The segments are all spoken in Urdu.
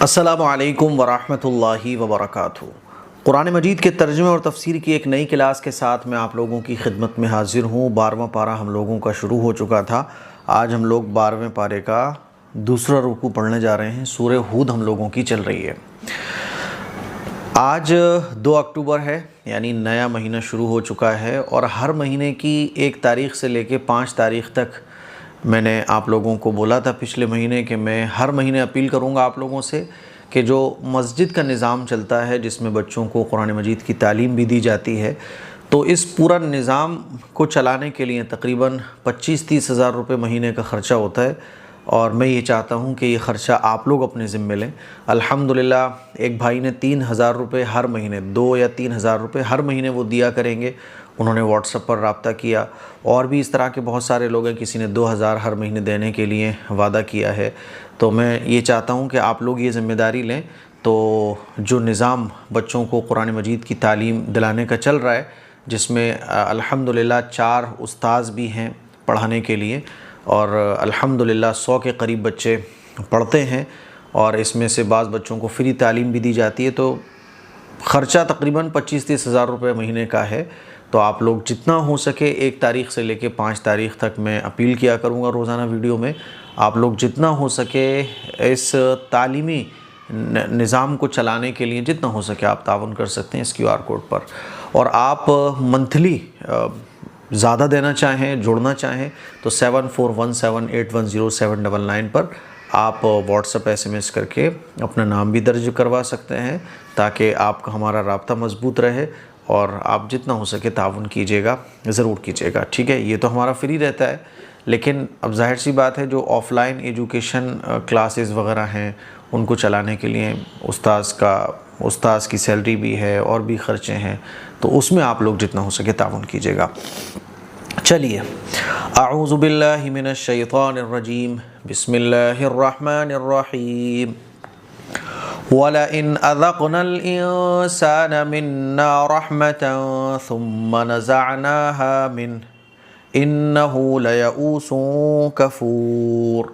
السلام علیکم ورحمۃ اللہ وبرکاتہ۔ قرآن مجید کے ترجمے اور تفسیر کی ایک نئی کلاس کے ساتھ میں آپ لوگوں کی خدمت میں حاضر ہوں۔ 12واں پارہ ہم لوگوں کا شروع ہو چکا تھا۔ آج ہم لوگ 12ویں پارے کا دوسرا رکوع پڑھنے جا رہے ہیں۔ سورہ ہود ہم لوگوں کی چل رہی ہے۔ آج 2 اکتوبر ہے، یعنی نیا مہینہ شروع ہو چکا ہے، اور ہر مہینے کی 1 تاریخ سے لے کے 5 تاریخ تک میں نے آپ لوگوں کو بولا تھا پچھلے مہینے کہ میں ہر مہینے اپیل کروں گا آپ لوگوں سے کہ جو مسجد کا نظام چلتا ہے جس میں بچوں کو قرآن مجید کی تعلیم بھی دی جاتی ہے، تو اس پورا نظام کو چلانے کے لیے تقریباً 25-30 ہزار روپے مہینے کا خرچہ ہوتا ہے، اور میں یہ چاہتا ہوں کہ یہ خرچہ آپ لوگ اپنے ذمے لیں۔ الحمدللہ ایک بھائی نے 3,000 روپے ہر مہینے، 2 یا 3,000 روپے ہر مہینے وہ دیا کریں گے۔ انہوں نے واٹس ایپ پر رابطہ کیا، اور بھی اس طرح کے بہت سارے لوگ ہیں، کسی نے 2,000 ہر مہینے دینے کے لیے وعدہ کیا ہے۔ تو میں یہ چاہتا ہوں کہ آپ لوگ یہ ذمہ داری لیں، تو جو نظام بچوں کو قرآن مجید کی تعلیم دلانے کا چل رہا ہے، جس میں الحمدللہ 4 استاذ بھی ہیں پڑھانے کے لیے، اور الحمدللہ 100 کے قریب بچے پڑھتے ہیں، اور اس میں سے بعض بچوں کو فری تعلیم بھی دی جاتی ہے، تو خرچہ تقریباً 25-30 ہزار روپے مہینے کا ہے۔ تو آپ لوگ جتنا ہو سکے 1 تاریخ سے لے کے 5 تاریخ تک میں اپیل کیا کروں گا روزانہ ویڈیو میں، آپ لوگ جتنا ہو سکے اس تعلیمی نظام کو چلانے کے لیے جتنا ہو سکے آپ تعاون کر سکتے ہیں اس QR کوڈ پر۔ اور آپ منتھلی زیادہ دینا چاہیں، جوڑنا چاہیں تو 7417810799 پر آپ واٹس ایپ SMS کر کے اپنا نام بھی درج کروا سکتے ہیں، تاکہ آپ کا ہمارا رابطہ مضبوط رہے، اور آپ جتنا ہو سکے تعاون کیجیے گا، ضرور کیجیے گا، ٹھیک ہے؟ یہ تو ہمارا فری رہتا ہے، لیکن اب ظاہر سی بات ہے جو آف لائن ایجوکیشن کلاسز وغیرہ ہیں ان کو چلانے کے لیے استاذ کی سیلری بھی ہے اور بھی خرچے ہیں، تو اس میں آپ لوگ جتنا ہو سکے تعاون کیجیے گا۔ چلیے، اعوذ باللہ من الشیطان الرجیم، بسم اللہ الرحمن الرحیم۔ وَلَئِنْ أَذَقْنَا الْإِنسَانَ مِنَّا رَحْمَةً ثُمَّ نَزَعْنَاهَا مِنْهُ إِنَّهُ لَيَئُوسٌ كَفُورٌ۔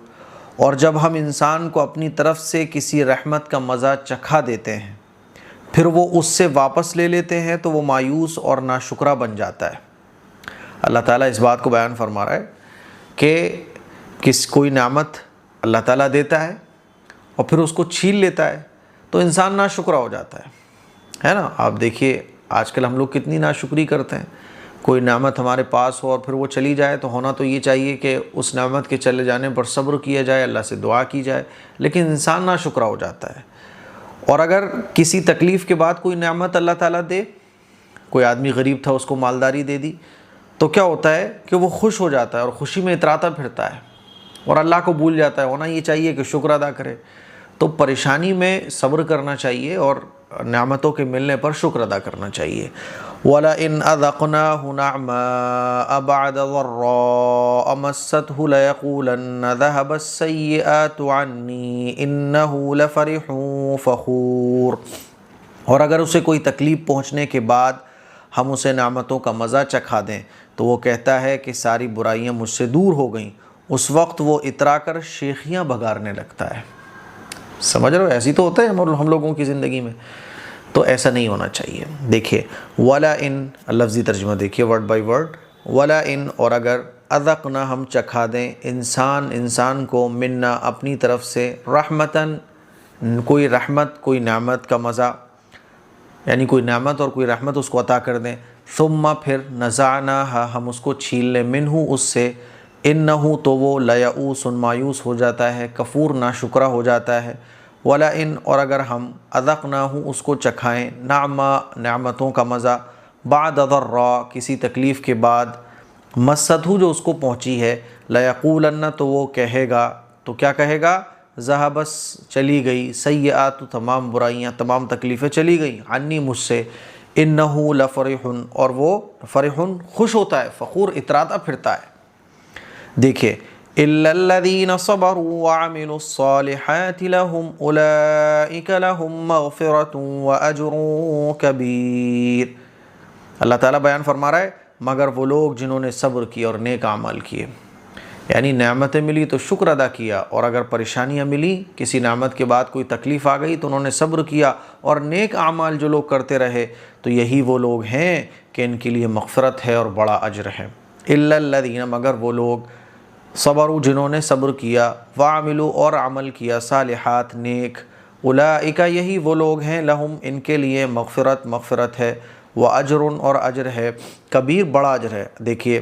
اور جب ہم انسان کو اپنی طرف سے کسی رحمت کا مزہ چکھا دیتے ہیں، پھر وہ اس سے واپس لے لیتے ہیں تو وہ مایوس اور ناشکرا بن جاتا ہے۔ اللہ تعالیٰ اس بات کو بیان فرما رہا ہے کہ کوئی نعمت اللہ تعالیٰ دیتا ہے اور پھر اس کو چھین لیتا ہے تو انسان ناشکرا ہو جاتا ہے نا؟ آپ دیکھیے آج کل ہم لوگ کتنی ناشکری کرتے ہیں۔ کوئی نعمت ہمارے پاس ہو اور پھر وہ چلی جائے تو ہونا تو یہ چاہیے کہ اس نعمت کے چلے جانے پر صبر کیا جائے، اللہ سے دعا کی جائے، لیکن انسان ناشکرا ہو جاتا ہے۔ اور اگر کسی تکلیف کے بعد کوئی نعمت اللہ تعالیٰ دے، کوئی آدمی غریب تھا اس کو مالداری دے دی، تو کیا ہوتا ہے کہ وہ خوش ہو جاتا ہے اور خوشی میں اتراتا پھرتا ہے اور اللہ کو بھول جاتا ہے۔ ہونا یہ چاہیے کہ شکر ادا کرے۔ تو پریشانی میں صبر کرنا چاہیے اور نعمتوں کے ملنے پر شکر ادا کرنا چاہیے۔ وَلَئِنْ أَذَقْنَاهُ نَعْمَاءَ بَعْدَ ضَرَّاءَ مَسَّتْهُ لَيَقُولَنَّ ذَهَبَ السَّيِّئَاتُ عَنِّي إِنَّهُ لَفَرِحٌ فَخُورٌ۔ اور اگر اسے کوئی تکلیف پہنچنے کے بعد ہم اسے نعمتوں کا مزہ چکھا دیں تو وہ کہتا ہے کہ ساری برائیاں مجھ سے دور ہو گئیں۔ اس وقت وہ اترا کر شیخیاں بگارنے لگتا ہے۔ سمجھ رہے ہو؟ ایسی تو ہوتا ہے ہم لوگوں کی زندگی میں، تو ایسا نہیں ہونا چاہیے۔ دیکھیے وَلَئِن لفظی ترجمہ دیکھیے ورڈ بائی ورڈ۔ وَلَئِن اور اگر، اذقنا ہم چکھا دیں، انسان کو، منا اپنی طرف سے، رحمتاً کوئی رحمت، کوئی نعمت کا مزہ، یعنی کوئی نعمت اور کوئی رحمت اس کو عطا کر دیں، ثم پھر نزعناها ہم اس کو چھین لیں، منہ اس سے، انہو تو وہ، لیئوس مایوس ہو جاتا ہے، کفور ناشکرا ہو جاتا ہے۔ وَلَئِن اور اگر ہم، اذقناہ اس کو چکھائیں، نعمتوں کا مزہ، بعد ضراء کسی تکلیف کے بعد، مستہ جو اس کو پہنچی ہے، لیقولن تو وہ کہے گا، تو کیا کہے گا؟ ذہب چلی گئی، سیئات تمام برائیاں، تمام تکلیفیں چلی گئیں، عنی مجھ سے، انہو لفرح اور وہ فرح خوش ہوتا ہے، فخور اتراتا پھرتا ہے۔ دیکھیں إِلَّا الَّذِينَ صَبَرُوا وَعَمِلُوا الصَّالِحَاتِ لَهُمْ أُولَئِكَ لَهُمْ مَغْفِرَةٌ وَأَجْرٌ كَبِيرٌ۔ اللہ تعالیٰ بیان فرما رہا ہے مگر وہ لوگ جنہوں نے صبر کی اور نیک اعمال کیے، یعنی نعمتیں ملی تو شکر ادا کیا، اور اگر پریشانیاں ملی، کسی نعمت کے بعد کوئی تکلیف آ گئی تو انہوں نے صبر کیا اور نیک اعمال جو لوگ کرتے رہے، تو یہی وہ لوگ ہیں کہ ان کے لیے مغفرت ہے اور بڑا اجر ہے۔ الا الذین، مگر وہ لوگ، صبروا، جنہوں نے صبر کیا، وعملوا، اور عمل کیا، صالحات، نیک، اولئک، یہی وہ لوگ ہیں، لہم، ان کے لیے، مغفرت ہے، واجر، اور اجر ہے، کبیر، بڑا اجر ہے۔ دیکھیے،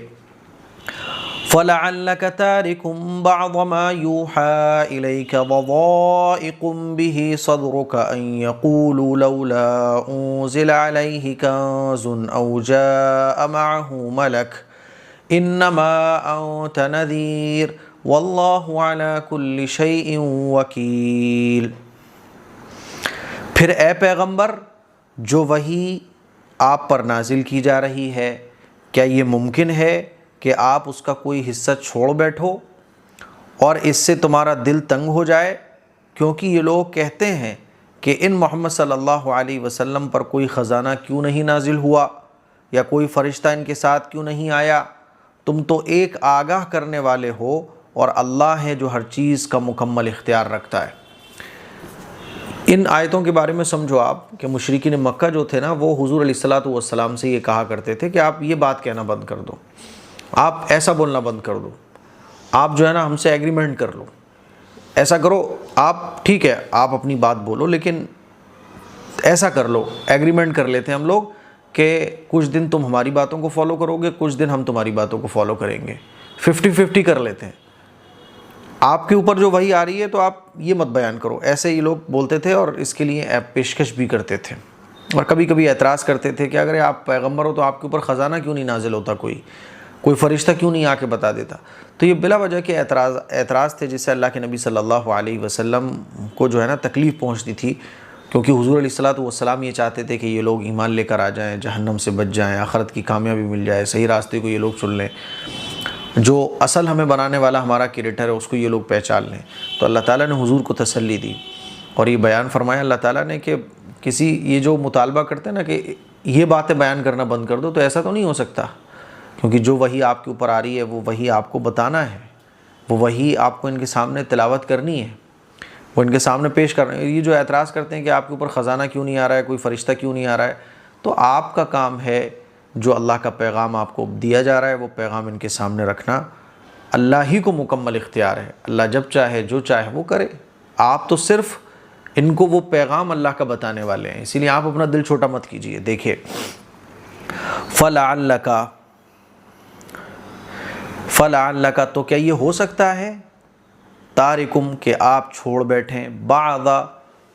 فَلَعَلَّكَ تَارِكٌ بَعْضَ مَا يُوحَىٰ إِلَيْكَ وَضَائِقٌ بِهِ صَدْرُكَ أَن يَقُولُوا لَوْلَا أُنزِلَ عَلَيْهِ كَنزٌ أَوْ جَاءَ مَعَهُ مَلَكٌ إِنَّمَا أَنتَ نَذِيرٌ وَاللَّهُ عَلَىٰ كُلِّ شَيْءٍ وَكِيلٌ۔ پھر اے پیغمبر، جو وحی آپ پر نازل کی جا رہی ہے، کیا یہ ممکن ہے کہ آپ اس کا کوئی حصہ چھوڑ بیٹھو اور اس سے تمہارا دل تنگ ہو جائے؟ کیونکہ یہ لوگ کہتے ہیں کہ ان محمد صلی اللہ علیہ وسلم پر کوئی خزانہ کیوں نہیں نازل ہوا، یا کوئی فرشتہ ان کے ساتھ کیوں نہیں آیا؟ تم تو ایک آگاہ کرنے والے ہو، اور اللہ ہے جو ہر چیز کا مکمل اختیار رکھتا ہے۔ ان آیتوں کے بارے میں سمجھو آپ کہ مشرکین مکہ جو تھے نا، وہ حضور علیہ الصلاۃ والسلام سے یہ کہا کرتے تھے کہ آپ یہ بات کہنا بند کر دو، آپ ایسا بولنا بند کر دو، آپ جو ہے نا ہم سے ایگریمنٹ کر لو، ایسا کرو، آپ ٹھیک ہے آپ اپنی بات بولو لیکن ایسا کر لو، ایگریمنٹ کر لیتے ہیں ہم لوگ کہ کچھ دن تم ہماری باتوں کو فالو کرو گے، کچھ دن ہم تمہاری باتوں کو فالو کریں گے، 50-50 کر لیتے ہیں، آپ کے اوپر جو وحی آ رہی ہے تو آپ یہ مت بیان کرو، ایسے یہ لوگ بولتے تھے، اور اس کے لیے پیشکش بھی کرتے تھے، اور کبھی کبھی اعتراض کرتے تھے کہ اگر آپ پیغمبر ہو تو آپ کے اوپر خزانہ کیوں نہیں نازل ہوتا، کوئی فرشتہ کیوں نہیں آ کے بتا دیتا؟ تو یہ بلا وجہ کے اعتراض تھے، جس سے اللہ کے نبی صلی اللہ علیہ وسلم کو جو ہے نا تکلیف پہنچتی تھی، کیونکہ حضور علیہ الصلاۃ والسلام یہ چاہتے تھے کہ یہ لوگ ایمان لے کر آ جائیں، جہنم سے بچ جائیں، آخرت کی کامیابی مل جائے، صحیح راستے کو یہ لوگ چن لیں، جو اصل ہمیں بنانے والا ہمارا کریٹر ہے اس کو یہ لوگ پہچان لیں۔ تو اللہ تعالیٰ نے حضور کو تسلی دی اور یہ بیان فرمایا اللہ تعالیٰ نے کہ یہ جو مطالبہ کرتے ہیں نا کہ یہ باتیں بیان کرنا بند کر دو، تو ایسا تو نہیں ہو سکتا، کیونکہ جو وحی آپ کے اوپر آ رہی ہے وہ وحی آپ کو بتانا ہے، وہ وحی آپ کو ان کے سامنے تلاوت کرنی ہے، وہ ان کے سامنے پیش کرنا ہے۔ یہ جو اعتراض کرتے ہیں کہ آپ کے اوپر خزانہ کیوں نہیں آ رہا ہے، کوئی فرشتہ کیوں نہیں آ رہا ہے، تو آپ کا کام ہے جو اللہ کا پیغام آپ کو دیا جا رہا ہے وہ پیغام ان کے سامنے رکھنا۔ اللہ ہی کو مکمل اختیار ہے، اللہ جب چاہے جو چاہے وہ کرے، آپ تو صرف ان کو وہ پیغام اللہ کا بتانے والے ہیں، اسی لیے آپ اپنا دل چھوٹا مت کیجئے۔ دیکھیں، فَلَعَلَّكَ، تو کیا یہ ہو سکتا ہے، تارکم، کہ آپ چھوڑ بیٹھیں،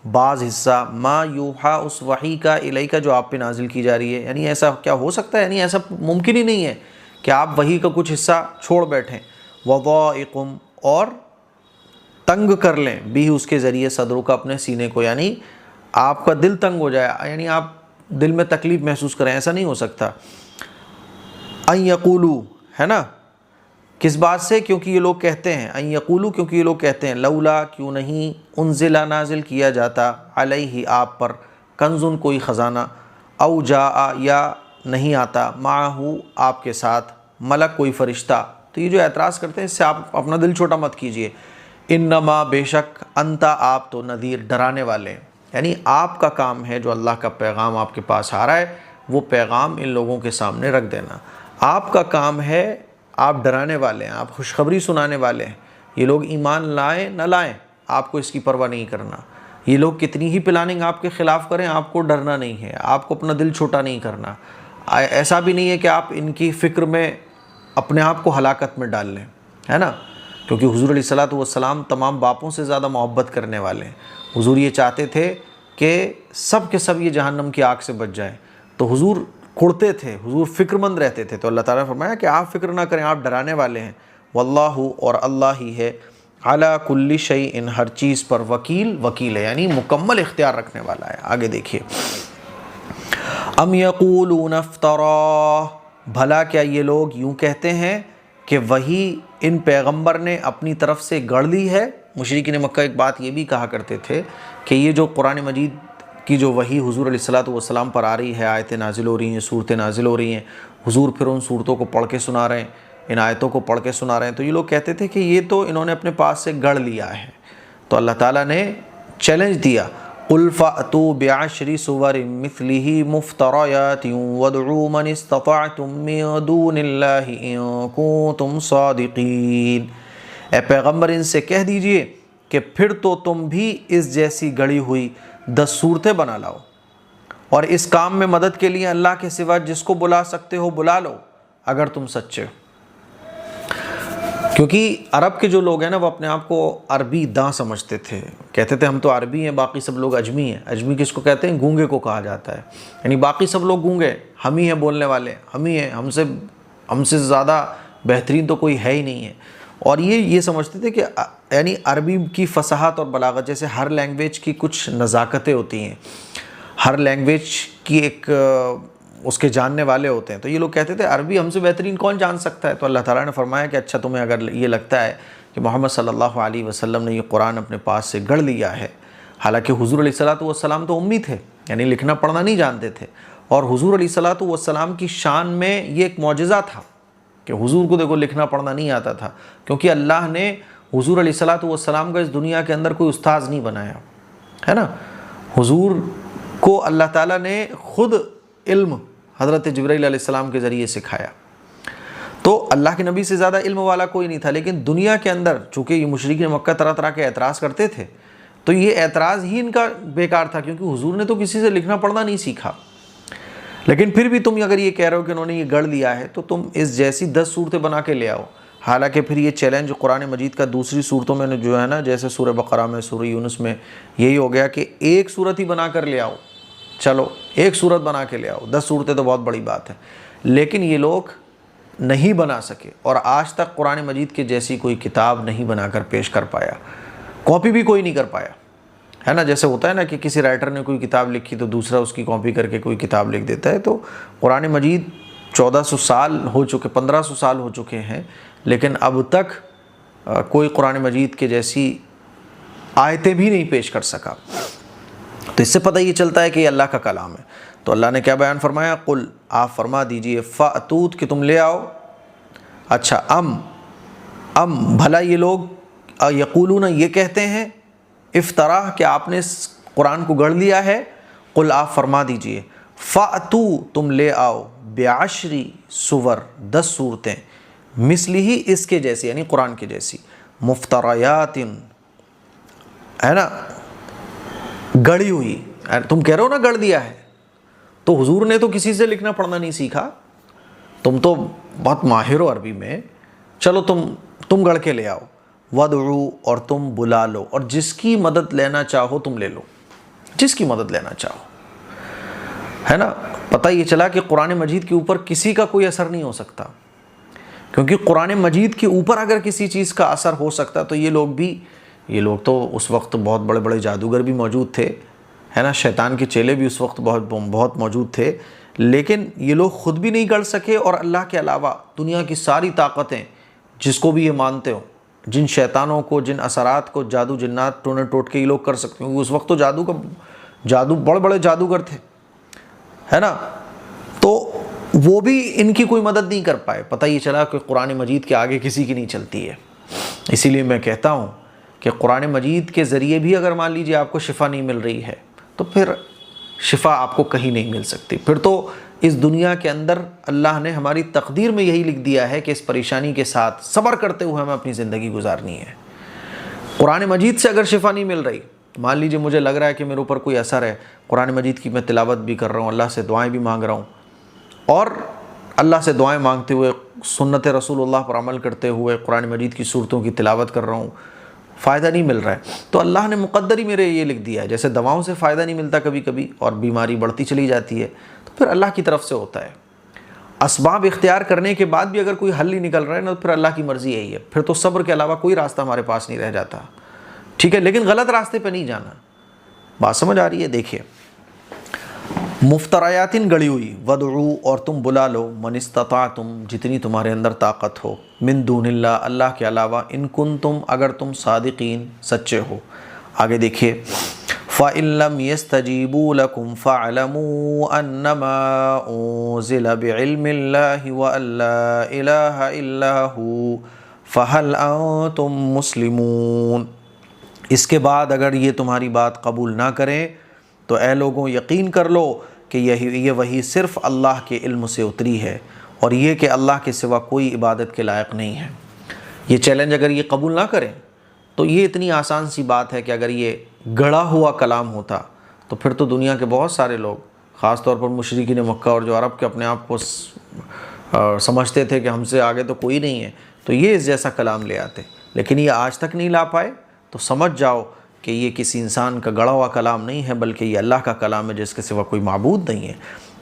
بعض حصہ، ما یوحا، اس وحی کا، الیکا، جو آپ پہ نازل کی جا رہی ہے، یعنی ایسا کیا ہو سکتا ہے، یعنی ایسا ممکن ہی نہیں ہے کہ آپ وحی کا کچھ حصہ چھوڑ بیٹھیں، وضائقم، اور تنگ کر لیں، بھی اس کے ذریعے، صدروں کا، اپنے سینے کو، یعنی آپ کا دل تنگ ہو جائے، یعنی آپ دل میں تکلیف محسوس کریں، ایسا نہیں ہو سکتا۔ ان یقولو، ہے نا، کس بات سے؟ کیونکہ یہ لوگ کہتے ہیں، ان یقولو، کیونکہ یہ لوگ کہتے ہیں، لولا، کیوں نہیں، انزل، نازل کیا جاتا، علیہ، آپ پر، کنزن، کوئی خزانہ، او جاء، یا نہیں آتا، معہ، آپ کے ساتھ، ملک، کوئی فرشتہ۔ تو یہ جو اعتراض کرتے ہیں اس سے آپ اپنا دل چھوٹا مت کیجئے۔ انما، بے شک، انتا، آپ تو، نذیر، ڈرانے والے، یعنی آپ کا کام ہے جو اللہ کا پیغام آپ کے پاس آ رہا ہے وہ پیغام ان لوگوں کے سامنے رکھ دینا، آپ کا کام ہے، آپ ڈرانے والے ہیں، آپ خوشخبری سنانے والے ہیں۔ یہ لوگ ایمان لائیں نہ لائیں، آپ کو اس کی پرواہ نہیں کرنا، یہ لوگ کتنی ہی پلاننگ آپ کے خلاف کریں، آپ کو ڈرنا نہیں ہے، آپ کو اپنا دل چھوٹا نہیں کرنا، ایسا بھی نہیں ہے کہ آپ ان کی فکر میں اپنے آپ کو ہلاکت میں ڈال لیں، ہے نا، کیونکہ حضور علیہ الصلاۃ والسلام تمام باپوں سے زیادہ محبت کرنے والے ہیں۔ حضور یہ چاہتے تھے کہ سب کے سب یہ جہنم کی آگ سے بچ جائیں، تو حضور کڑتے تھے، حضور فکر مند رہتے تھے، تو اللہ تعالیٰ نے فرمایا کہ آپ فکر نہ کریں، آپ ڈرانے والے ہیں، واللہ، اور اللہ ہی ہے، علی کل شیء، ہر چیز پر، وکیل ہے، یعنی مکمل اختیار رکھنے والا ہے۔ آگے دیکھیے، ام یقولون افتراہ، بھلا کیا یہ لوگ یوں کہتے ہیں کہ وہی ان پیغمبر نے اپنی طرف سے گڑھ لی ہے۔ مشرکین مکہ ایک بات یہ بھی کہا کرتے تھے کہ یہ جو قرآن مجید کی جو وحی حضور علیہ الصلاۃ والسلام پر آ رہی ہے، آیتیں نازل ہو رہی ہیں، صورتیں نازل ہو رہی ہیں، حضور پھر ان صورتوں کو پڑھ کے سنا رہے ہیں، ان آیتوں کو پڑھ کے سنا رہے ہیں، تو یہ لوگ کہتے تھے کہ یہ تو انہوں نے اپنے پاس سے گڑھ لیا ہے۔ تو اللہ تعالیٰ نے چیلنج دیا، قُلْ فَأْتُوا بِعَشْرِ سُوَرٍ مِثْلِهِ مُفْتَرَيَاتٍ وَادْعُوا مَنِ اسْتَطَعْتُم مِّن دُونِ اللَّهِ إِن كُنتُم صَادِقِينَ۔ اے پیغمبر ان سے کہہ دیجئے کہ پھر تو تم بھی اس جیسی گڑھی ہوئی 10 صورتیں بنا لاؤ، اور اس کام میں مدد کے لیے اللہ کے سوا جس کو بلا سکتے ہو بلا لو اگر تم سچے ہو۔ کیونکہ عرب کے جو لوگ ہیں نا وہ اپنے آپ کو عربی داں سمجھتے تھے، کہتے تھے ہم تو عربی ہیں، باقی سب لوگ اجمی ہیں۔ اجمی کس کو کہتے ہیں؟ گونگے کو کہا جاتا ہے، یعنی باقی سب لوگ گونگے، ہم ہی ہیں بولنے والے، ہم ہی ہیں، ہم سے زیادہ بہترین تو کوئی ہے ہی نہیں ہے۔ اور یہ سمجھتے تھے کہ یعنی عربی کی فصاحت اور بلاغت، جیسے ہر لینگویج کی کچھ نزاکتیں ہوتی ہیں، ہر لینگویج کی ایک اس کے جاننے والے ہوتے ہیں، تو یہ لوگ کہتے تھے عربی ہم سے بہترین کون جان سکتا ہے؟ تو اللہ تعالیٰ نے فرمایا کہ اچھا تمہیں اگر یہ لگتا ہے کہ محمد صلی اللہ علیہ وسلم نے یہ قرآن اپنے پاس سے گڑھ لیا ہے، حالانکہ حضور علیہ الصلوۃ والسلام تو امی تھے، یعنی لکھنا پڑھنا نہیں جانتے تھے، اور حضور علیہ الصلوۃ والسلام کی شان میں یہ ایک معجزہ تھا کہ حضور کو دیکھو لکھنا پڑھنا نہیں آتا تھا، کیونکہ اللہ نے حضور علیہ الصلوۃ والسلام کا اس دنیا کے اندر کوئی استاذ نہیں بنایا ہے نا۔ حضور کو اللہ تعالیٰ نے خود علم حضرت جبرائیل علیہ السلام کے ذریعے سکھایا، تو اللہ کے نبی سے زیادہ علم والا کوئی نہیں تھا۔ لیکن دنیا کے اندر چونکہ یہ مشرکین مکہ طرح طرح کے اعتراض کرتے تھے، تو یہ اعتراض ہی ان کا بیکار تھا، کیونکہ حضور نے تو کسی سے لکھنا پڑھنا نہیں سیکھا۔ لیکن پھر بھی تم اگر یہ کہہ رہے ہو کہ انہوں نے یہ گڑھ لیا ہے، تو تم اس جیسی 10 صورتیں بنا کے لے آؤ۔ حالانکہ پھر یہ چیلنج قرآن مجید کا دوسری صورتوں میں جو ہے نا، جیسے سورہ بقرہ میں، سورہ یونس میں یہی ہو گیا کہ ایک صورت ہی بنا کر لے آؤ، چلو ایک صورت بنا کے لے آؤ، 10 صورتیں تو بہت بڑی بات ہے۔ لیکن یہ لوگ نہیں بنا سکے، اور آج تک قرآن مجید کے جیسی کوئی کتاب نہیں بنا کر پیش کر پایا، کاپی بھی کوئی نہیں کر پایا ہے نا۔ جیسے ہوتا ہے نا کہ کسی رائٹر نے کوئی کتاب لکھی تو دوسرا اس کی کاپی کر کے کوئی کتاب لکھ دیتا ہے، تو قرآن مجید 1400 سال ہو چکے، 1500 سال ہو چکے ہیں، لیکن اب تک کوئی قرآن مجید کے جیسی آیتیں بھی نہیں پیش کر سکا۔ تو اس سے پتہ یہ چلتا ہے کہ یہ اللہ کا کلام ہے۔ تو اللہ نے کیا بیان فرمایا؟ قل، آپ فرما دیجئے، فَأْتُوت، کہ تم لے آؤ۔ اچھا، ام بھلا یہ لوگ یقولون، یہ کہتے ہیں، افطرا، کہ آپ نے اس قرآن کو گڑھ لیا ہے۔ قل، آپ فرما دیجئے، فَأْتُو، تم لے آؤ، بِعَشْرِ سُوَر، 10 صورتیں، مثلہ، اس کے جیسی، یعنی قرآن کے جیسی، مفتریات، ہے نا، گڑھی ہوئی۔ تم کہہ رہے ہو نا گڑھ دیا ہے، تو حضور نے تو کسی سے لکھنا پڑھنا نہیں سیکھا، تم تو بہت ماہر ہو عربی میں، چلو تم گڑھ کے لے آؤ، وَادْعُوا، اور تم بلا لو، اور جس کی مدد لینا چاہو تم لے لو، جس کی مدد لینا چاہو، ہے نا۔ پتہ یہ چلا کہ قرآن مجید کے اوپر کسی کا کوئی اثر نہیں ہو سکتا، کیونکہ قرآن مجید کے اوپر اگر کسی چیز کا اثر ہو سکتا تو یہ لوگ تو اس وقت بہت بڑے بڑے جادوگر بھی موجود تھے، ہے نا، شیطان کے چیلے بھی اس وقت بہت موجود تھے، لیکن یہ لوگ خود بھی نہیں گڑھ سکے، اور اللہ کے علاوہ دنیا کی ساری طاقتیں، جس کو بھی یہ مانتے ہو، جن شیطانوں کو، جن اثرات کو جادو جنات ٹونے ٹوٹکے یہ لوگ کر سکتے ہیں، کیونکہ اس وقت تو جادو بڑے بڑے جادوگر تھے، ہے نا، تو وہ بھی ان کی کوئی مدد نہیں کر پائے۔ پتہ یہ چلا کہ قرآن مجید کے آگے کسی کی نہیں چلتی ہے۔ اسی لیے میں کہتا ہوں کہ قرآن مجید کے ذریعے بھی اگر مان لیجئے آپ کو شفا نہیں مل رہی ہے، تو پھر شفا آپ کو کہیں نہیں مل سکتی، پھر تو اس دنیا کے اندر اللہ نے ہماری تقدیر میں یہی لکھ دیا ہے کہ اس پریشانی کے ساتھ صبر کرتے ہوئے ہمیں اپنی زندگی گزارنی ہے۔ قرآن مجید سے اگر شفا نہیں مل رہی، مان لیجئے مجھے لگ رہا ہے کہ میرے اوپر کوئی اثر ہے، قرآن مجید کی میں تلاوت بھی کر رہا ہوں، اللہ سے دعائیں بھی مانگ رہا ہوں، اور اللہ سے دعائیں مانگتے ہوئے سنت رسول اللہ پر عمل کرتے ہوئے قرآن مجید کی صورتوں کی تلاوت کر رہا ہوں، فائدہ نہیں مل رہا ہے، تو اللہ نے مقدر ہی میرے یہ لکھ دیا ہے، جیسے دواؤں سے فائدہ نہیں ملتا کبھی کبھی اور بیماری بڑھتی چلی جاتی ہے، تو پھر اللہ کی طرف سے ہوتا ہے۔ اسباب اختیار کرنے کے بعد بھی اگر کوئی حل نہیں نکل رہا ہے نا، تو پھر اللہ کی مرضی یہی ہے، پھر تو صبر کے علاوہ کوئی راستہ ہمارے پاس نہیں رہ جاتا، ٹھیک ہے، لیکن غلط راستے پہ نہیں جانا۔ بات سمجھ آ رہی ہے؟ دیکھیے، مفتریاتن گڑی ہوئی، وَادْعُوا، اور تم بلا لو، من استطعتم، جتنی تمہارے اندر طاقت ہو، من دون اللہ، اللہ کے علاوہ، ان کنتم، اگر تم صادقین، سچے ہو۔ آگے دیکھیے، فَإِن لَّمْ يَسْتَجِيبُوا لَكُمْ فَاعْلَمُوا أَنَّمَا أُنزِلَ بِعِلْمِ اللَّهِ وَأَن لَّا إِلَٰهَ إِلَّا هُوَ فَهَلْ أَنتُم مُّسْلِمُونَ۔ اس کے بعد اگر یہ تمہاری بات قبول نہ کریں تو اے لوگوں یقین کر لو کہ یہ وحی صرف اللہ کے علم سے اتری ہے، اور یہ کہ اللہ کے سوا کوئی عبادت کے لائق نہیں ہے۔ یہ چیلنج اگر یہ قبول نہ کریں تو یہ اتنی آسان سی بات ہے کہ اگر یہ گڑھا ہوا کلام ہوتا تو پھر تو دنیا کے بہت سارے لوگ، خاص طور پر مشرکین مکہ اور جو عرب کے اپنے آپ کو سمجھتے تھے کہ ہم سے آگے تو کوئی نہیں ہے، تو یہ اس جیسا کلام لے آتے، لیکن یہ آج تک نہیں لا پائے۔ تو سمجھ جاؤ کہ یہ کسی انسان کا گڑھا ہوا کلام نہیں ہے، بلکہ یہ اللہ کا کلام ہے جس کے سوا کوئی معبود نہیں ہے۔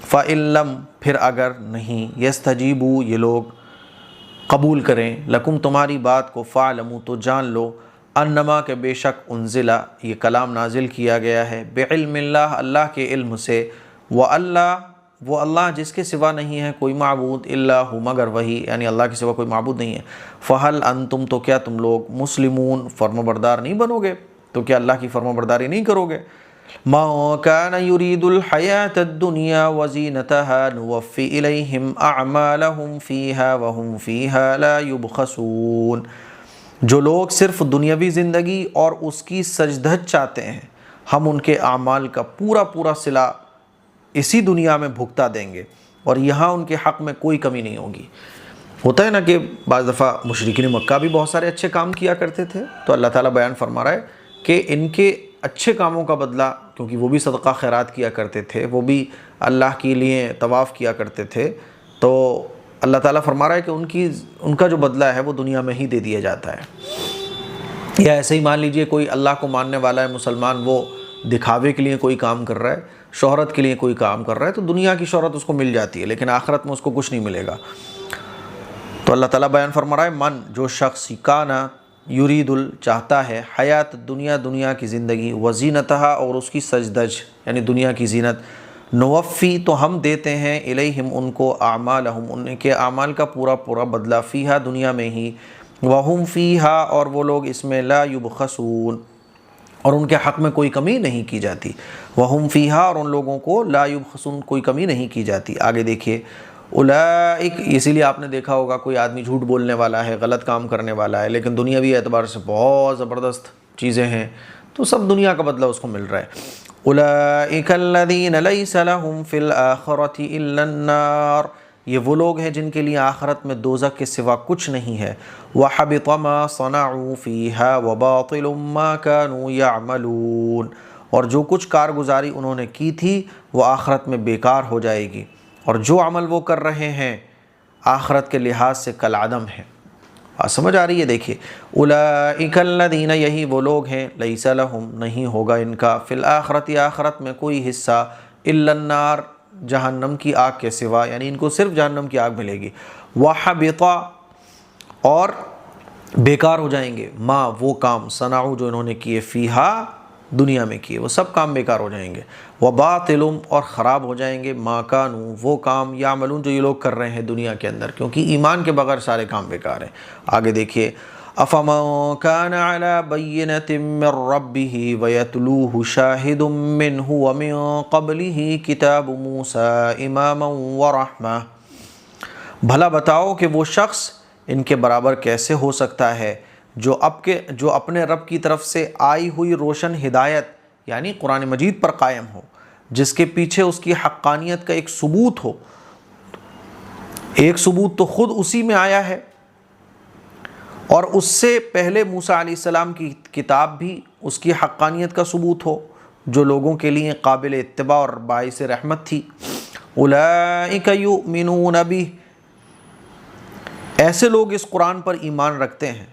فَإِن لَّمْ پھر اگر نہیں، يَسْتَجِيبُوا یہ لوگ قبول کریں، لکم تمہاری بات کو، فَاعْلَمُوا تو جان لو، انما کہ بے شک انزلہ یہ کلام نازل کیا گیا ہے، بعلم اللہ اللہ کے علم سے، وہ اللہ جس کے سوا نہیں ہے کوئی معبود، الا ہو مگر وہی، یعنی اللہ کے سوا کوئی معبود نہیں ہے۔ فہل انتم تو کیا تم لوگ، مسلمون فرمانبردار نہیں بنو گے، تو کیا اللہ کی فرمانبرداری نہیں کرو گے؟ ما كان يريد الحياة الدنيا وزينتها نوفي إليهم أعمالهم فيها وهم فيها لا يبخسون۔ جو لوگ صرف دنیاوی زندگی اور اس کی سجدھج چاہتے ہیں، ہم ان کے اعمال کا پورا صلہ اسی دنیا میں بھگتا دیں گے، اور یہاں ان کے حق میں کوئی کمی نہیں ہوگی۔ ہوتا ہے نا کہ بعض دفعہ مشرکین مکہ بھی بہت سارے اچھے کام کیا کرتے تھے، تو اللہ تعالیٰ بیان فرما رہا ہے کہ ان کے اچھے کاموں کا بدلہ، کیونکہ وہ بھی صدقہ خیرات کیا کرتے تھے، وہ بھی اللہ کے لیے طواف کیا کرتے تھے، تو اللہ تعالیٰ فرما رہا ہے کہ ان کا جو بدلہ ہے وہ دنیا میں ہی دے دیا جاتا ہے۔ یا ایسے ہی مان لیجئے کوئی اللہ کو ماننے والا ہے مسلمان، وہ دکھاوے کے لیے کوئی کام کر رہا ہے، شہرت کے لیے کوئی کام کر رہا ہے، تو دنیا کی شہرت اس کو مل جاتی ہے، لیکن آخرت میں اس کو کچھ نہیں ملے گا۔ تو اللہ تعالیٰ بیان فرما رہا ہے، من جو شخص کانا یرید چاہتا ہے حیات دنیا کی زندگی، وزینتہا اور اس کی سجدج یعنی دنیا کی زینت، نوفی تو ہم دیتے ہیں الیہم ان کو، اعمالہم ان کے اعمال کا پورا بدلہ، فیہا دنیا میں ہی، وہم فیہا اور وہ لوگ اس میں، لا یبخسون اور ان کے حق میں کوئی کمی نہیں کی جاتی، وہم فیہا اور ان لوگوں کو، لا یبخسون کوئی کمی نہیں کی جاتی۔ آگے دیکھیے، اولئک اسی لیے آپ نے دیکھا ہوگا کوئی آدمی جھوٹ بولنے والا ہے، غلط کام کرنے والا ہے، لیکن دنیاوی اعتبار سے بہت زبردست چیزیں ہیں، تو سب دنیا کا بدلہ اس کو مل رہا ہے۔ اولئک الذین لیس لہم فی الآخرۃ الا النار یہ وہ لوگ ہیں جن کے لیے آخرت میں دوزخ کے سوا کچھ نہیں ہے۔ وحبط ما صنعوا فیہا وباطل ما كانوا یعملون اور جو کچھ کارگزاری انہوں نے کی تھی وہ آخرت میں بیکار ہو جائے گی، اور جو عمل وہ کر رہے ہیں آخرت کے لحاظ سے کالعدم ہے۔ سمجھ آ رہی ہے؟ دیکھیے، اولئک الذین یہی وہ لوگ ہیں، لیس لہم نہیں ہوگا ان کا، فی الآخرۃ آخرت میں کوئی حصہ، الا النار جہنم کی آگ کے سوا، یعنی ان کو صرف جہنم کی آگ ملے گی۔ وحبط اور بیکار ہو جائیں گے، ما وہ کام، صنعوا جو انہوں نے کیے، فیہا دنیا میں کیے، وہ سب کام بیکار ہو جائیں گے۔ وباطل اور خراب ہو جائیں گے، ما کانوا وہ کام، یعملون جو یہ لوگ کر رہے ہیں دنیا کے اندر، کیونکہ ایمان کے بغیر سارے کام بیکار ہیں۔ آگے دیکھیے، افمن کان علی بینۃ من ربہ ویتلوہ شاہد منہ ومن قبلہ کتاب موسیٰ اماما ورحمہ بھلا بتاؤ کہ وہ شخص ان کے برابر کیسے ہو سکتا ہے جو اپنے رب کی طرف سے آئی ہوئی روشن ہدایت یعنی قرآن مجید پر قائم ہو، جس کے پیچھے اس کی حقانیت کا ایک ثبوت ہو۔ ایک ثبوت تو خود اسی میں آیا ہے، اور اس سے پہلے موسیٰ علیہ السلام کی کتاب بھی اس کی حقانیت کا ثبوت ہو، جو لوگوں کے لیے قابل اتباع اور باعث رحمت تھی۔ اولئک یؤمنون بہ ایسے لوگ اس قرآن پر ایمان رکھتے ہیں۔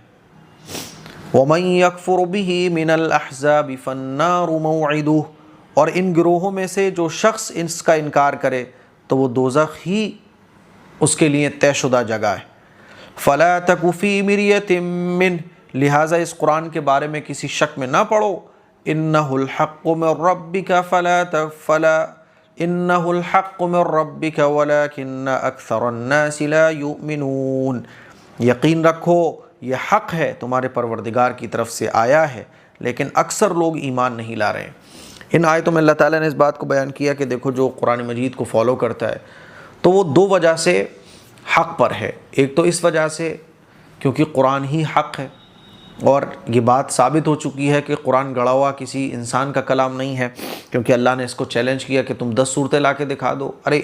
وَمَن يَكْفُرْ بِهِ مِنَ الْأَحْزَابِ فَالنَّارُ مَوْعِدُهُ اور ان گروہوں میں سے جو شخص اس کا انکار کرے تو وہ دوزخ ہی اس کے لیے طے شدہ جگہ ہے۔ فَلَا تَكُ فِي مِرْيَةٍ مِّنْهُ لہٰذا اس قرآن کے بارے میں کسی شک میں نہ پڑو، إِنَّهُ الْحَقُّ مِن رَّبِّكَ إِنَّهُ الْحَقُّ مِن رَّبِّكَ وَلَكِنَّ أَكْثَرَ النَّاسِ لَا يُؤْمِنُونَ یقین رکھو یہ حق ہے تمہارے پروردگار کی طرف سے آیا ہے، لیکن اکثر لوگ ایمان نہیں لا رہے۔ ان آیتوں میں اللہ تعالیٰ نے اس بات کو بیان کیا کہ دیکھو جو قرآن مجید کو فالو کرتا ہے تو وہ دو وجہ سے حق پر ہے. ایک تو اس وجہ سے کیونکہ قرآن ہی حق ہے، اور یہ بات ثابت ہو چکی ہے کہ قرآن گڑا ہوا کسی انسان کا کلام نہیں ہے، کیونکہ اللہ نے اس کو چیلنج کیا کہ تم 10 صورتیں لا کے دکھا دو. ارے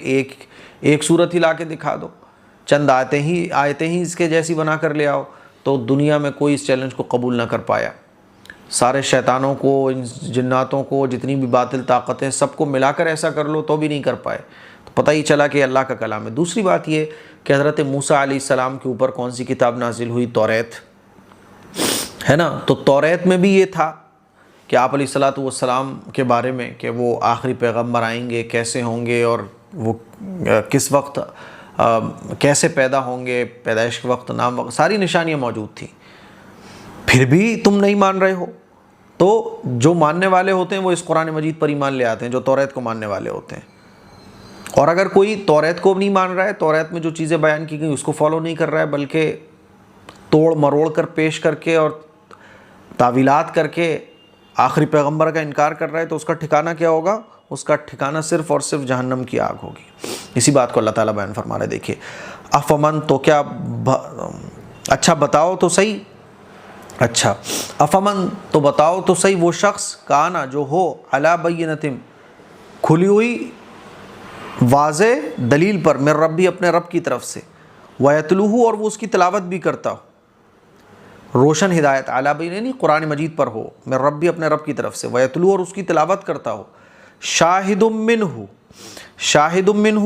ایک صورت ہی لا کے دکھا دو، چند آیتیں ہی اس کے جیسی بنا کر لے آؤ. تو دنیا میں کوئی اس چیلنج کو قبول نہ کر پایا. سارے شیطانوں کو، جناتوں کو، جتنی بھی باطل طاقتیں، سب کو ملا کر ایسا کر لو تو بھی نہیں کر پائے. تو پتہ ہی چلا کہ اللہ کا کلام ہے. دوسری بات یہ کہ حضرت موسیٰ علیہ السلام کے اوپر کون سی کتاب نازل ہوئی؟ توریت ہے نا. تو توریت میں بھی یہ تھا کہ آپ علیہ الصلاۃ والسلام کے بارے میں کہ وہ آخری پیغمبر آئیں گے، کیسے ہوں گے، اور وہ کس وقت کیسے پیدا ہوں گے، پیدائش کے وقت، نام وقت، ساری نشانیاں موجود تھیں. پھر بھی تم نہیں مان رہے ہو. تو جو ماننے والے ہوتے ہیں وہ اس قرآن مجید پر ایمان لے آتے ہیں، جو توریت کو ماننے والے ہوتے ہیں. اور اگر کوئی توریت کو نہیں مان رہا ہے، توریت میں جو چیزیں بیان کی گئیں اس کو فالو نہیں کر رہا ہے، بلکہ توڑ مروڑ کر پیش کر کے اور تعویلات کر کے آخری پیغمبر کا انکار کر رہا ہے، تو اس کا ٹھکانہ کیا ہوگا؟ اس کا ٹھکانہ صرف اور صرف جہنم کی آگ ہوگی. اسی بات کو اللہ تعالیٰ بیان فرما رہے. دیکھیے افمن، تو کیا اچھا بتاؤ تو صحیح، اچھا افمن تو بتاؤ تو صحیح، وہ شخص کانا جو ہو علی بینۃ، کھلی ہوئی واضح دلیل پر، من ربی، اپنے رب کی طرف سے، ویتلوہ، اور وہ اس کی تلاوت بھی کرتا ہو، روشن ہدایت، علی بینۃ نہیں قرآن مجید پر ہو، من ربی اپنے رب کی طرف سے، ویتلوہ، اور اس کی تلاوت کرتا ہو، شاہد منہ، شاہد منہ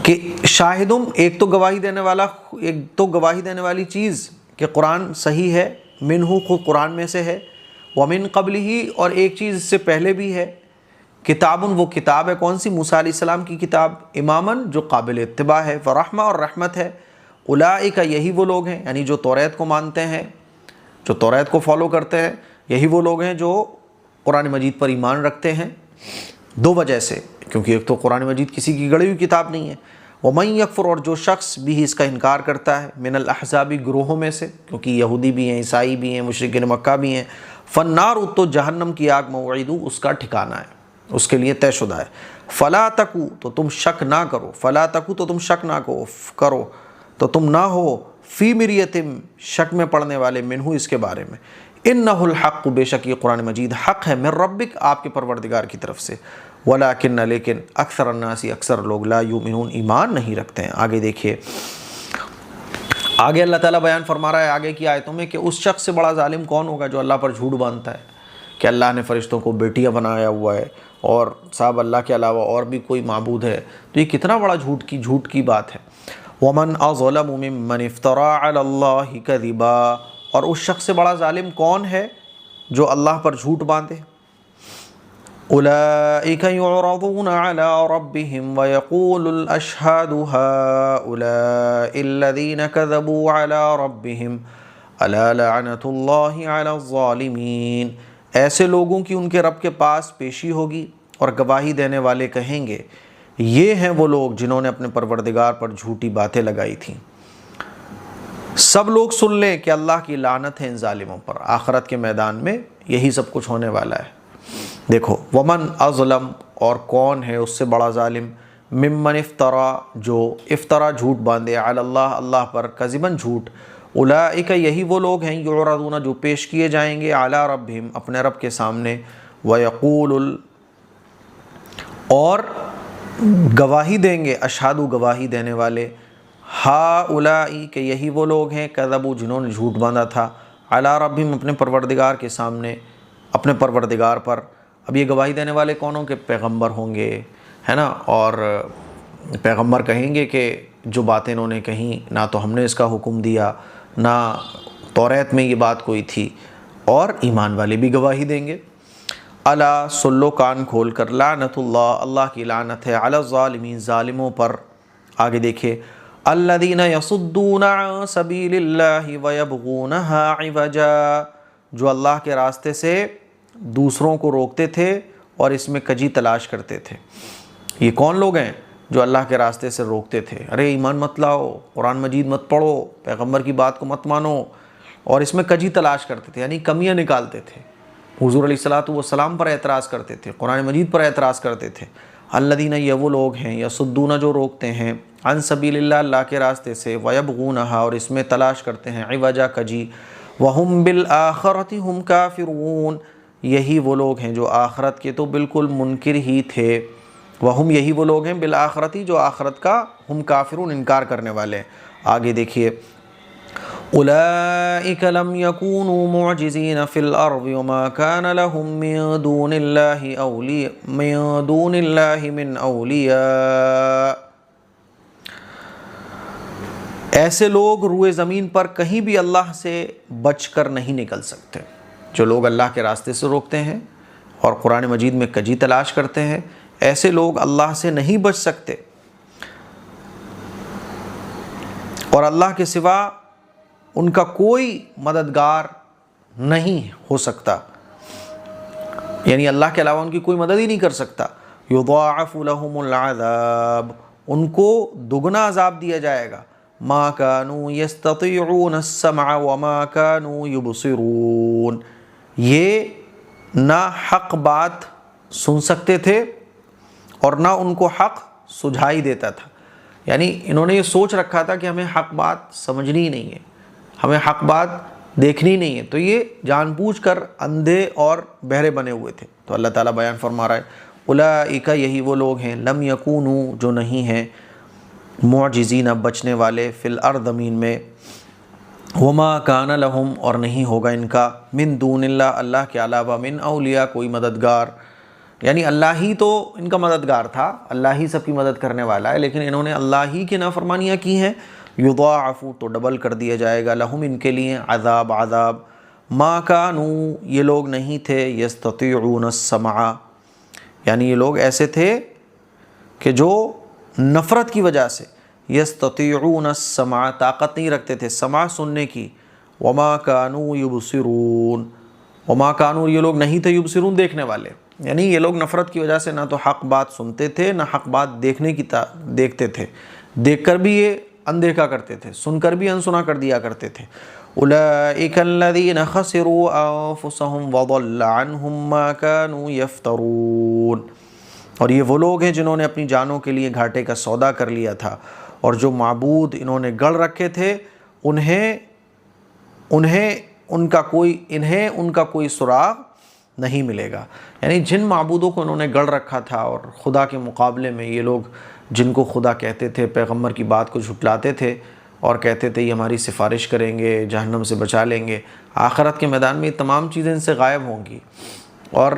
کہ شاہدم ایک تو گواہی دینے والی چیز کہ قرآن صحیح ہے، منہ خود قرآن میں سے ہے، ومن قبلہ، اور ایک چیز اس سے پہلے بھی ہے، کتابن، وہ کتاب ہے کون سی؟ موسیٰ علیہ السلام کی کتاب، امامن، جو قابل اتباع ہے، ورحمہ، اور رحمت ہے. اولئک، یہی وہ لوگ ہیں، یعنی جو توریت کو مانتے ہیں، جو توریت کو فالو کرتے ہیں، یہی وہ لوگ ہیں جو قرآن مجید پر ایمان رکھتے ہیں. دو وجہ سے، کیونکہ ایک تو قرآن مجید کسی کی گڑی ہوئی کتاب نہیں ہے. ومن یکفر، اور جو شخص بھی اس کا انکار کرتا ہے، من الاحزاب، گروہوں میں سے، کیونکہ یہودی بھی ہیں، عیسائی بھی ہیں، مشرکین مکہ بھی ہیں، فالنار، تو جہنم کی آگ، موعدہ، اس کا ٹھکانہ ہے، اس کے لیے طے شدہ ہے. فلا تکو، تو تم شک نہ کرو، فلا تکو، تو تم شک نہ کرو، تو تم نہ ہو، فی مریۃ، شک میں پڑنے والے، منہ، اس کے بارے میں. انہ الحق، بے شک یہ قرآن مجید حق ہے، من ربک، آپ کے پروردگار کی طرف سے. ولیکن، لیکن، اکثر الناس، اکثر لوگ، لا یؤمنون، ایمان نہیں رکھتے ہیں. آگے دیکھیے، آگے اللہ تعالیٰ بیان فرما رہا ہے آگے کی آیتوں میں کہ اس شخص سے بڑا ظالم کون ہوگا جو اللہ پر جھوٹ باندھتا ہے کہ اللہ نے فرشتوں کو بیٹیاں بنایا ہوا ہے، اور صاحب اللہ کے علاوہ اور بھی کوئی معبود ہے. تو یہ کتنا بڑا جھوٹ کی بات ہے. ومن اظلم ممن افترى علی اللہ کذبا، اور اس شخص سے بڑا ظالم کون ہے جو اللہ پر جھوٹ باندھے. اولئک یعرضون علی ربهم ویقول الاشہاد ہؤلاء الذین کذبوا علی ربهم الا لعنۃ اللہ علی الظالمین. ایسے لوگوں کی ان کے رب کے پاس پیشی ہوگی اور گواہی دینے والے کہیں گے، یہ ہیں وہ لوگ جنہوں نے اپنے پروردگار پر جھوٹی باتیں لگائی تھیں. سب لوگ سن لیں کہ اللہ کی لعنت ہے ان ظالموں پر. آخرت کے میدان میں یہی سب کچھ ہونے والا ہے. دیکھو، ومن اظلم، اور کون ہے اس سے بڑا ظالم، ممن افترا، جو افترا جھوٹ باندھے، علی اللہ، اللہ پر، کذباً جھوٹ. اولئک، یہی وہ لوگ ہیں، یعرضون، جو پیش کیے جائیں گے، علی ربہم، اپنے رب کے سامنے، ویقول، اور گواہی دیں گے، اشہادو، گواہی دینے والے، ہؤلاء، کہ یہی وہ لوگ ہیں، کذبوا، جنہوں نے جھوٹ باندھا تھا، علی ربہم، اپنے پروردگار کے سامنے، اپنے پروردگار پر. اب یہ گواہی دینے والے کون ہوں؟ کہ پیغمبر ہوں گے، ہے نا. اور پیغمبر کہیں گے کہ جو باتیں انہوں نے کہیں، نہ تو ہم نے اس کا حکم دیا، نہ توریت میں یہ بات کوئی تھی. اور ایمان والے بھی گواہی دیں گے. الا، سن لو کان کھول کر، لعنت اللہ، اللہ کی لعنت ہے، علی الظالمین، ظالموں پر. آگے دیکھیں، الذین یصدون عن سبیل اللہ ویبغونہا عوجا، جو اللہ کے راستے سے دوسروں کو روکتے تھے اور اس میں کجی تلاش کرتے تھے. یہ کون لوگ ہیں جو اللہ کے راستے سے روکتے تھے؟ ارے ایمان مت لاؤ، قرآن مجید مت پڑھو، پیغمبر کی بات کو مت مانو، اور اس میں کجی تلاش کرتے تھے، یعنی کمیاں نکالتے تھے. حضور علیہ الصلوۃ والسلام پر اعتراض کرتے تھے، قرآن مجید پر اعتراض کرتے تھے۔ الذین، یہ وہ لوگ ہیں، یصدون جو روکتے ہیں، عن سبیل اللہ، اللہ کے راستے سے، ویبغونہا اور اس میں تلاش کرتے ہیں، عوجا کجی، وہم بالآخرۃ ہم کافرون، یہی وہ لوگ ہیں جو آخرت کے تو بالکل منکر ہی تھے، وہم یہی وہ لوگ ہیں بالآخرتی جو آخرت کا، ہم کافرون انکار کرنے والے ہیں۔ آگے دیکھیے، اولئک لم یکونوا معجزین فی الارض وما کان لهم من دون اللہ من اولیاء، ایسے لوگ روئے زمین پر کہیں بھی اللہ سے بچ کر نہیں نکل سکتے۔ جو لوگ اللہ کے راستے سے روکتے ہیں اور قرآن مجید میں کجی تلاش کرتے ہیں، ایسے لوگ اللہ سے نہیں بچ سکتے، اور اللہ کے سوا ان کا کوئی مددگار نہیں ہو سکتا، یعنی اللہ کے علاوہ ان کی کوئی مدد ہی نہیں کر سکتا۔ یضاعف لهم العذاب، ان کو دگنا عذاب دیا جائے گا۔ ما كانوا يستطيعون السمع وما كانوا يبصرون، یہ نہ حق بات سن سکتے تھے اور نہ ان کو حق سجھائی دیتا تھا، یعنی انہوں نے یہ سوچ رکھا تھا کہ ہمیں حق بات سمجھنی نہیں ہے، ہمیں حق بات دیکھنی نہیں ہے، تو یہ جان بوجھ کر اندھے اور بہرے بنے ہوئے تھے۔ تو اللہ تعالیٰ بیان فرما رہا ہے، اولئک، یہی وہ لوگ ہیں، لم یکونوا، جو نہیں ہیں، معجزین، بچنے والے، فی الارض، زمین میں، وما کان لہم، اور نہیں ہوگا ان کا، من دون اللہ، اللہ کے علاوہ، من اولیاء، کوئی مددگار، یعنی اللہ ہی تو ان کا مددگار تھا، اللہ ہی سب کی مدد کرنے والا ہے، لیکن انہوں نے اللہ ہی کی نافرمانیاں کی ہیں۔ یضاعف، تو ڈبل کر دیا جائے گا، لہم، ان کے لیے، عذاب، ما کانوا، یہ لوگ نہیں تھے، یستطیعون السمع، یعنی یہ لوگ ایسے تھے کہ جو نفرت کی وجہ سے، یستطیعون السمع، طاقت نہیں رکھتے تھے سمع سننے کی، وما کانوا یبصرون، وما کانوا، یہ لوگ نہیں تھے، یبصرون، دیکھنے والے، یعنی یہ لوگ نفرت کی وجہ سے نہ تو حق بات سنتے تھے، نہ حق بات دیکھتے تھے، دیکھ کر بھی یہ اندیکھا کرتے تھے، سن کر بھی انسنا کر دیا کرتے تھے۔ اولئک الذین خسروا انفسهم وضل عنہم ما كانوا یفترون، اور یہ وہ لوگ ہیں جنہوں نے اپنی جانوں کے لیے گھاٹے کا سودا کر لیا تھا، اور جو معبود انہوں نے گڑھ رکھے تھے انہیں ان کا کوئی سراغ نہیں ملے گا، یعنی جن معبودوں کو انہوں نے گڑھ رکھا تھا اور خدا کے مقابلے میں یہ لوگ جن کو خدا کہتے تھے، پیغمبر کی بات کو جھٹلاتے تھے اور کہتے تھے یہ ہماری سفارش کریں گے، جہنم سے بچا لیں گے، آخرت کے میدان میں یہ تمام چیزیں ان سے غائب ہوں گی، اور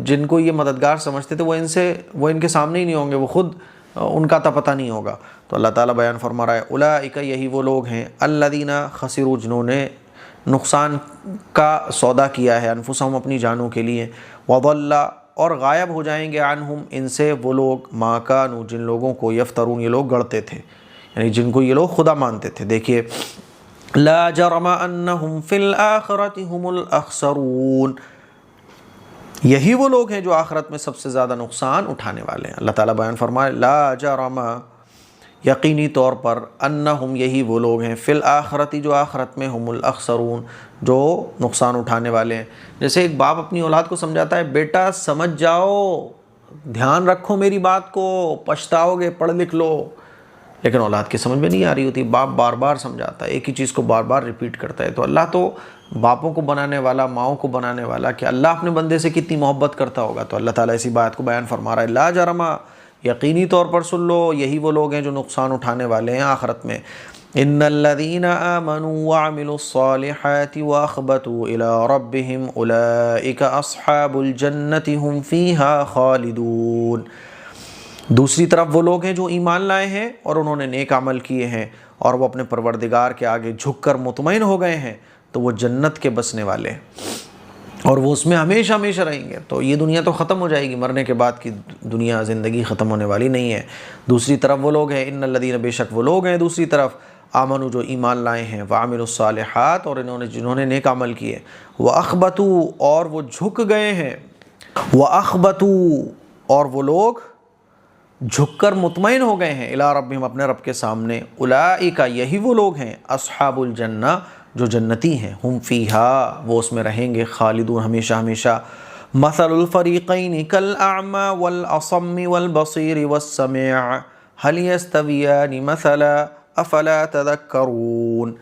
جن کو یہ مددگار سمجھتے تھے وہ ان کے سامنے ہی نہیں ہوں گے، وہ خود ان کا پتہ نہیں ہوگا۔ تو اللہ تعالیٰ بیان فرما رہا ہے، اولئک، یہی وہ لوگ ہیں، الذین خسروا، جنہوں نے نقصان کا سودا کیا ہے، انفسہم، اپنی جانوں کے لیے، وضل، اور غائب ہو جائیں گے، عنہم، ان سے، وہ لوگ، ما کانوا، جن لوگوں کو، یفترون، یہ لوگ گڑھتے تھے، یعنی جن کو یہ لوگ خدا مانتے تھے۔ دیکھیے، لا جرم انہم فی الآخرۃ ہم الاخسرون، یہی وہ لوگ ہیں جو آخرت میں سب سے زیادہ نقصان اٹھانے والے ہیں۔ اللہ تعالیٰ بیان فرمائے، لا جرم، یقینی طور پر، انہم، یہی وہ لوگ ہیں، فی الآخرۃ، جو آخرت میں، ہم الاخسرون، جو نقصان اٹھانے والے ہیں۔ جیسے ایک باپ اپنی اولاد کو سمجھاتا ہے، بیٹا سمجھ جاؤ، دھیان رکھو میری بات کو، پچھتاؤ گے، پڑھ لکھ لو، لیکن اولاد کی سمجھ میں نہیں آ رہی ہوتی، باپ بار بار سمجھاتا ہے، ایک ہی چیز کو بار بار ریپیٹ کرتا ہے۔ تو اللہ تو باپوں کو بنانے والا، ماؤں کو بنانے والا، کہ اللہ اپنے بندے سے کتنی محبت کرتا ہوگا، تو اللہ تعالیٰ اسی بات کو بیان فرما رہا ہے، لا جرم، یقینی طور پر سن لو، یہی وہ لوگ ہیں جو نقصان اٹھانے والے ہیں آخرت میں۔ ان الذین آمنوا وعملوا الصالحات واخبتوا الی ربهم اولئک اصحاب الجنۃ هم فیہا خالدون، دوسری طرف وہ لوگ ہیں جو ایمان لائے ہیں اور انہوں نے نیک عمل کیے ہیں اور وہ اپنے پروردگار کے آگے جھک کر مطمئن ہو گئے ہیں، تو وہ جنت کے بسنے والے ہیں اور وہ اس میں ہمیشہ ہمیشہ رہیں گے۔ تو یہ دنیا تو ختم ہو جائے گی، مرنے کے بعد کی دنیا، زندگی ختم ہونے والی نہیں ہے۔ دوسری طرف وہ لوگ ہیں، ان الذین، بے شک وہ لوگ ہیں، دوسری طرف، آمنوا، جو ایمان لائے ہیں، وعملوا الصالحات، اور جنہوں نے نیک عمل کیے، واخبتوا، اور وہ جھک گئے ہیں، واخبتوا، اور وہ لوگ جھک کر مطمئن ہو گئے ہیں، الی ربہم، اپنے رب کے سامنے، اولئک، یہی وہ لوگ ہیں، اصحاب الجنہ، جو جنتی ہیں، ہم فیہا وہ اس میں رہیں گے، خالدون ہمیشہ ہمیشہ۔ مثل الفریقین کالاعمی والاصم والبصیر والسمیع هل یستویان مثلا افلا تذکرون۔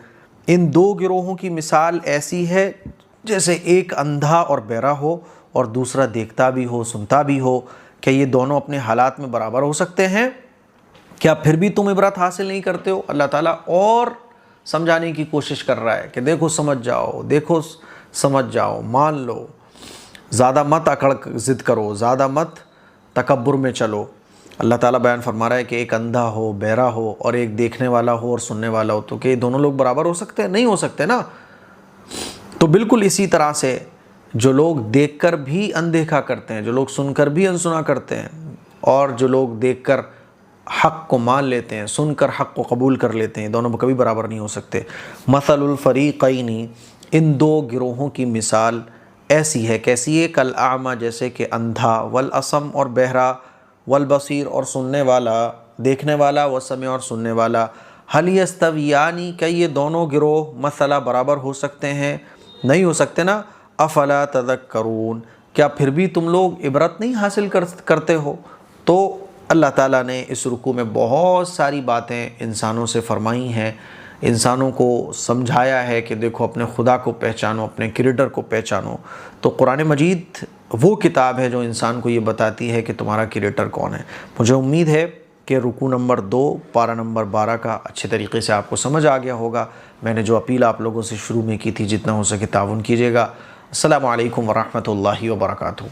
ان دو گروہوں کی مثال ایسی ہے جیسے ایک اندھا اور بہرا ہو اور دوسرا دیکھتا بھی ہو، سنتا بھی ہو، کہ یہ دونوں اپنے حالات میں برابر ہو سکتے ہیں؟ کیا پھر بھی تم عبرت حاصل نہیں کرتے ہو؟ اللہ تعالیٰ اور سمجھانے کی کوشش کر رہا ہے کہ دیکھو سمجھ جاؤ، دیکھو سمجھ جاؤ، مان لو، زیادہ مت اکڑ ضد کرو، زیادہ مت تکبر میں چلو۔ اللہ تعالیٰ بیان فرما رہا ہے کہ ایک اندھا ہو، بہرا ہو اور ایک دیکھنے والا ہو اور سننے والا ہو، تو کہ دونوں لوگ برابر ہو سکتے ہیں؟ نہیں ہو سکتے نا۔ تو بالکل اسی طرح سے جو لوگ دیکھ کر بھی اندیکھا کرتے ہیں، جو لوگ سن کر بھی انسنا کرتے ہیں، اور جو لوگ دیکھ کر حق کو مان لیتے ہیں، سن کر حق کو قبول کر لیتے ہیں، دونوں کبھی برابر نہیں ہو سکتے۔ مثل الفریقین، ان دو گروہوں کی مثال ایسی ہے، کیسی ہے؟ کالاعمی جیسے کہ اندھا، والاصم اور بہرا، والبصیر اور سننے والا، دیکھنے والا، والسمیع اور سننے والا۔ هل یستویان، کہ یہ دونوں گروہ مثلا برابر ہو سکتے ہیں؟ نہیں ہو سکتے نا۔ افلا تذکرون، کیا پھر بھی تم لوگ عبرت نہیں حاصل کرتے ہو؟ تو اللہ تعالیٰ نے اس رکوع میں بہت ساری باتیں انسانوں سے فرمائی ہیں، انسانوں کو سمجھایا ہے کہ دیکھو اپنے خدا کو پہچانو، اپنے کریٹر کو پہچانو۔ تو قرآن مجید وہ کتاب ہے جو انسان کو یہ بتاتی ہے کہ تمہارا کریٹر کون ہے۔ مجھے امید ہے کہ رکوع نمبر 2 پارہ نمبر 12 کا اچھے طریقے سے آپ کو سمجھ آ گیا ہوگا۔ میں نے جو اپیل آپ لوگوں سے شروع میں کی تھی، جتنا ہو سکے تعاون کیجیے گا۔ السلام علیکم ورحمۃ اللہ وبرکاتہ۔